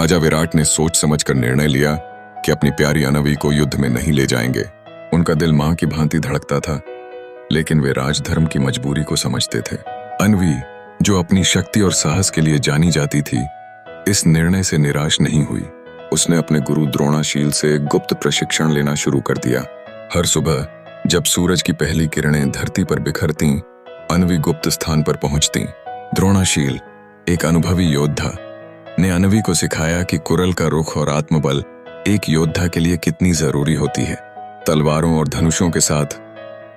राजा विराट ने सोच समझकर निर्णय लिया कि अपनी प्यारी अनवी को युद्ध में नहीं ले जाएंगे। उनका दिल मां की भांति धड़कता था, लेकिन वे राजधर्म की मजबूरी को समझते थे। अनवी, जो अपनी शक्ति और साहस के लिए जानी जाती थी, इस निर्णय से निराश नहीं हुई। उसने अपने गुरु द्रोणाशील से गुप्त प्रशिक्षण लेना शुरू कर दिया। हर सुबह जब सूरज की पहली किरणें धरती पर बिखरती, अनवी गुप्त स्थान पर पहुंचती। द्रोणाशील, एक अनुभवी योद्धा, ने अनवी को सिखाया कि कुरल का रुख और आत्मबल एक योद्धा के लिए कितनी जरूरी होती है। तलवारों और धनुषों के साथ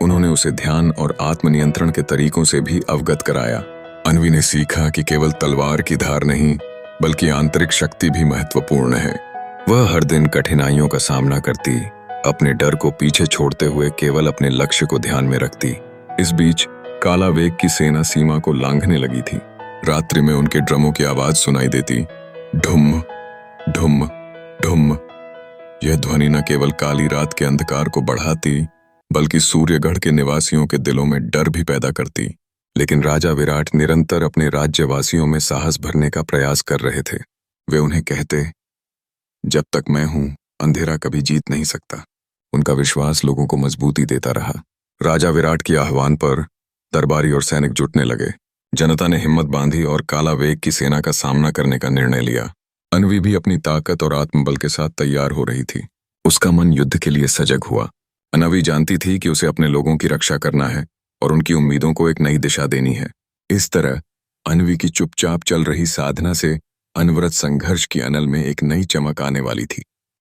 उन्होंने उसे ध्यान और आत्मनियंत्रण के तरीकों से भी अवगत कराया। अनवी ने सीखा कि केवल तलवार की धार नहीं, बल्कि आंतरिक शक्ति भी महत्वपूर्ण है। वह हर दिन कठिनाइयों का सामना करती, अपने डर को पीछे छोड़ते हुए केवल अपने लक्ष्य को ध्यान में रखती। इस बीच काला वेग की सेना सीमा को लांघने लगी थी। रात्रि में उनके ड्रमों की आवाज सुनाई देती, ढुम ढुम ढुम। यह ध्वनि न केवल काली रात के अंधकार को बढ़ाती, बल्कि सूर्यगढ़ के निवासियों के दिलों में डर भी पैदा करती। लेकिन राजा विराट निरंतर अपने राज्यवासियों में साहस भरने का प्रयास कर रहे थे। वे उन्हें कहते, जब तक मैं हूं, अंधेरा कभी जीत नहीं सकता। उनका विश्वास लोगों को मजबूती देता रहा। राजा विराट के आह्वान पर दरबारी और सैनिक जुटने लगे। जनता ने हिम्मत बांधी और काला वेग की सेना का सामना करने का निर्णय लिया। अनवी भी अपनी ताकत और आत्मबल के साथ तैयार हो रही थी। उसका मन युद्ध के लिए सजग हुआ। अनवी जानती थी कि उसे अपने लोगों की रक्षा करना है और उनकी उम्मीदों को एक नई दिशा देनी है। इस तरह अनवी की चुपचाप चल रही साधना से अनवरत संघर्ष की अनल में एक नई चमक आने वाली थी।